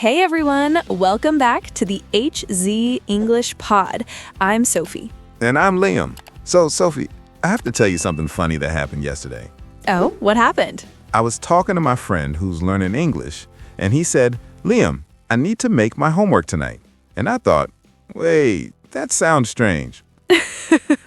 Hey everyone, welcome back to the HZ English Pod. I'm Sophie. And I'm Liam. So, Sophie, I have to tell you something funny that happened yesterday. Oh, what happened? I was talking to my friend who's learning English, and he said, Liam, I need to make my homework tonight. And I thought, wait, that sounds strange.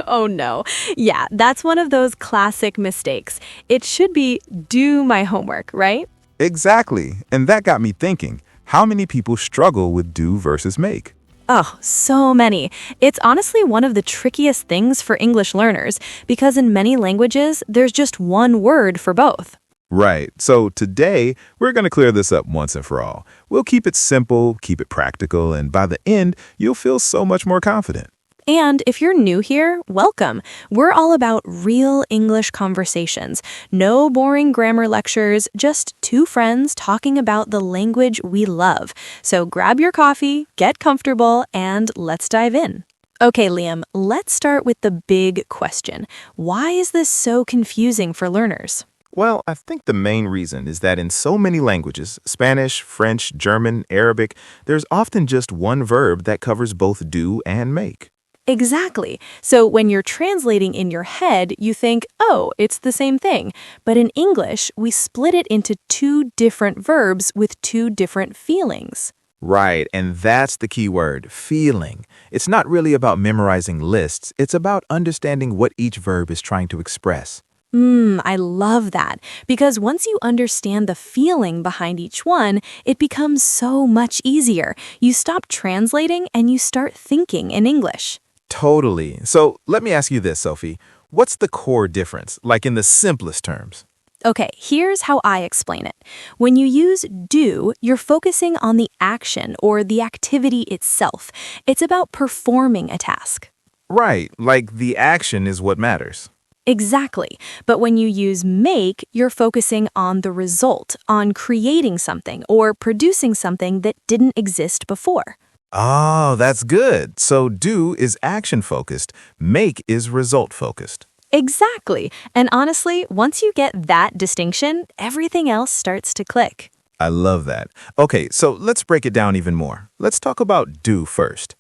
Oh no. Yeah, that's one of those classic mistakes. It should be do my homework, right? Exactly. And that got me thinking, how many people struggle with do versus make? Oh, so many. It's honestly one of the trickiest things for English learners because in many languages, there's just one word for both. Right. So today, we're going to clear this up once and for all. We'll keep it simple, keep it practical, and by the end, you'll feel so much more confident. And if you're new here, welcome. We're all about real English conversations. No boring grammar lectures, just two friends talking about the language we love. So grab your coffee, get comfortable, and let's dive in. Okay, Liam, let's start with the big question. Why is this so confusing for learners? Well, I think the main reason is that in so many languages, Spanish, French, German, Arabic, there's often just one verb that covers both do and make. Exactly. So when you're translating in your head, you think, oh, it's the same thing. But in English, we split it into two different verbs with two different feelings. Right, and that's the key word, feeling. It's not really about memorizing lists, it's about understanding what each verb is trying to express. I love that. Because once you understand the feeling behind each one, it becomes so much easier. You stop translating and you start thinking in English. Totally. So let me ask you this, Sophie. What's the core difference, like in the simplest terms? Okay, here's how I explain it. When you use do, you're focusing on the action or the activity itself. It's about performing a task. Right, like the action is what matters. Exactly. But when you use make, you're focusing on the result, on creating something or producing something that didn't exist before. Oh, that's good. So do is action-focused, make is result-focused. Exactly. And honestly, once you get that distinction, everything else starts to click. I love that. Okay, so let's break it down even more. Let's talk about do first.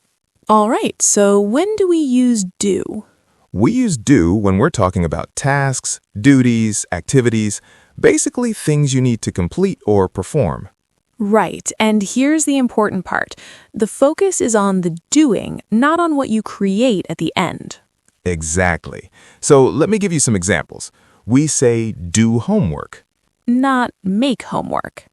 All right, so when do we use do? We use do when we're talking about tasks, duties, activities, basically things you need to complete or perform. Right, and here's the important part. The focus is on the doing, not on what you create at the end. Exactly. So let me give you some examples. We say do homework. Not make homework.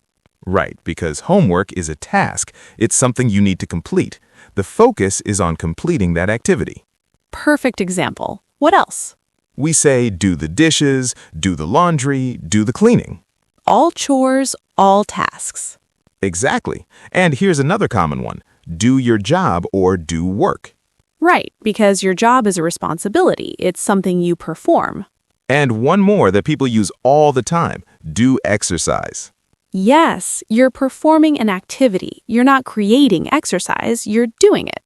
Right, because homework is a task. It's something you need to complete. The focus is on completing that activity. Perfect example. What else? We say do the dishes, do the laundry, do the cleaning. All chores, all tasks. Exactly. And here's another common one. Do your job or do work. Right, because your job is a responsibility. It's something you perform. And one more that people use all the time. Do exercise. Yes, you're performing an activity. You're not creating exercise, you're doing it.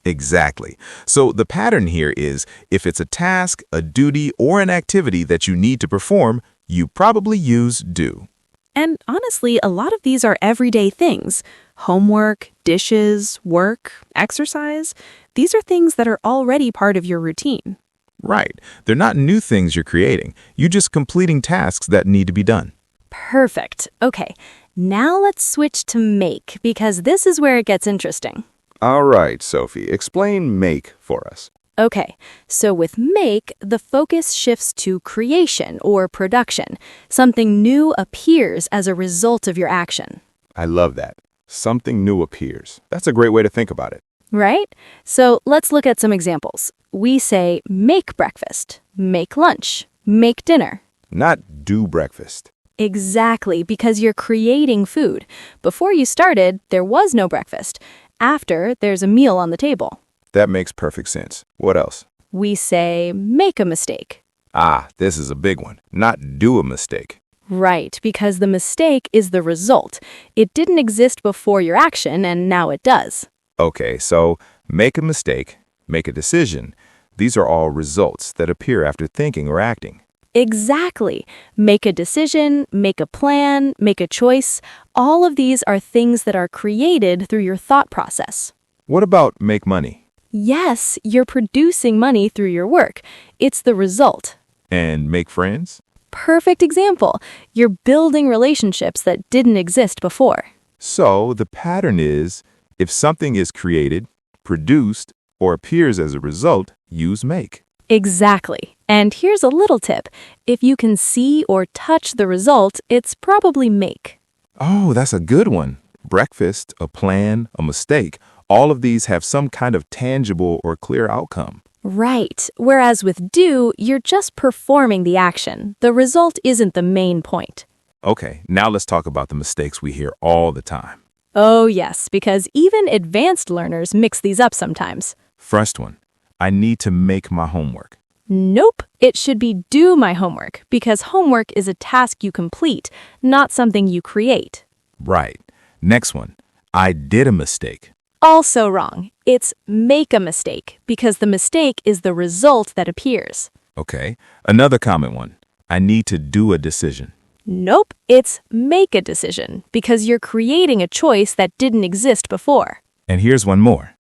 Exactly. So the pattern here is if it's a task, a duty, or an activity that you need to perform, you probably use do. And honestly, a lot of these are everyday things. Homework, dishes, work, exercise. These are things that are already part of your routine. Right. They're not new things you're creating. You're just completing tasks that need to be done. Perfect. Okay, now let's switch to make because this is where it gets interesting. All right, Sophie, explain make for us. Okay, so with make, the focus shifts to creation or production. Something new appears as a result of your action. I love that. Something new appears. That's a great way to think about it. Right? So let's look at some examples. We say make breakfast, make lunch, make dinner. Not do breakfast. Exactly, because you're creating food. Before you started, there was no breakfast. After, there's a meal on the table. That makes perfect sense. What else? We say make a mistake. Ah, this is a big one. Not do a mistake. Right, because the mistake is the result. It didn't exist before your action, and now it does. Okay, so make a mistake, make a decision. These are all results that appear after thinking or acting. Exactly. Make a decision, make a plan, make a choice. All of these are things that are created through your thought process. What about make money? Yes, you're producing money through your work. It's the result. And make friends? Perfect example. You're building relationships that didn't exist before. So the pattern is, if something is created, produced, or appears as a result, use make. Exactly. And here's a little tip. If you can see or touch the result, it's probably make. Oh, that's a good one. Breakfast, a plan, a mistake, all of these have some kind of tangible or clear outcome. Right. Whereas with do, you're just performing the action. The result isn't the main point. Okay, now let's talk about the mistakes we hear all the time. Oh, yes, because even advanced learners mix these up sometimes. First one, I need to make my homework. Nope, it should be do my homework, because homework is a task you complete, not something you create. Right. Next one, I did a mistake. Also wrong. It's make a mistake, because the mistake is the result that appears. Okay, another common one, I need to do a decision. Nope, it's make a decision, because you're creating a choice that didn't exist before. And here's one more.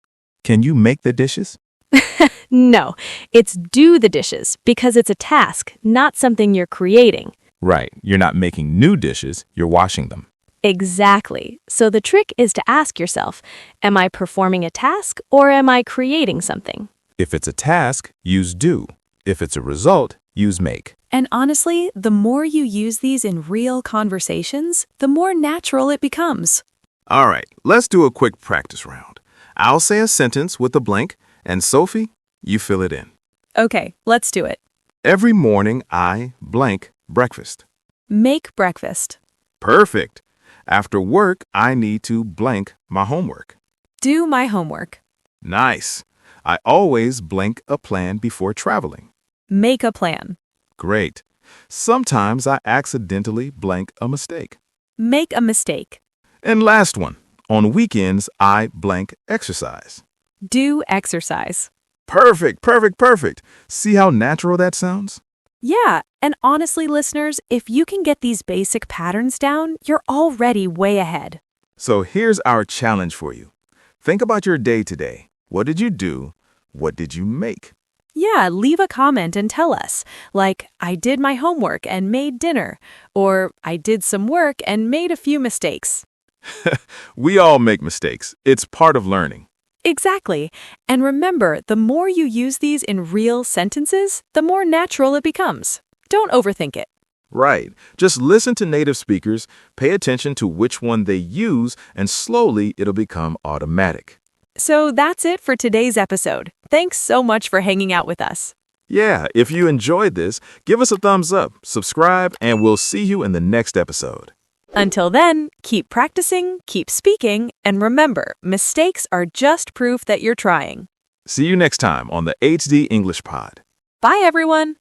Can you make the dishes? No, it's do the dishes, because it's a task, not something you're creating. Right, you're not making new dishes, you're washing them. Exactly. So the trick is to ask yourself, am I performing a task or am I creating something? If it's a task, use do. If it's a result, use make. And honestly, the more you use these in real conversations, the more natural it becomes. All right, let's do a quick practice round. I'll say a sentence with a blank, and Sophie, you fill it in. Okay, let's do it. Every morning I blank breakfast. Make breakfast. Perfect. After work, I need to blank my homework. Do my homework. Nice. I always blank a plan before traveling. Make a plan. Great. Sometimes I accidentally blank a mistake. Make a mistake. And last one. On weekends, I blank exercise. Do exercise. Perfect, perfect, perfect. See how natural that sounds? Yeah, and honestly, listeners, if you can get these basic patterns down, you're already way ahead. So here's our challenge for you. Think about your day today. What did you do? What did you make? Yeah, leave a comment and tell us, like, I did my homework and made dinner, or I did some work and made a few mistakes. We all make mistakes. It's part of learning. Exactly. And remember, the more you use these in real sentences, the more natural it becomes. Don't overthink it. Right. Just listen to native speakers, pay attention to which one they use, and slowly it'll become automatic. So that's it for today's episode. Thanks so much for hanging out with us. Yeah, if you enjoyed this, give us a thumbs up, subscribe, and we'll see you in the next episode. Until then, keep practicing, keep speaking, and remember, mistakes are just proof that you're trying. See you next time on the HD English Pod. Bye, everyone.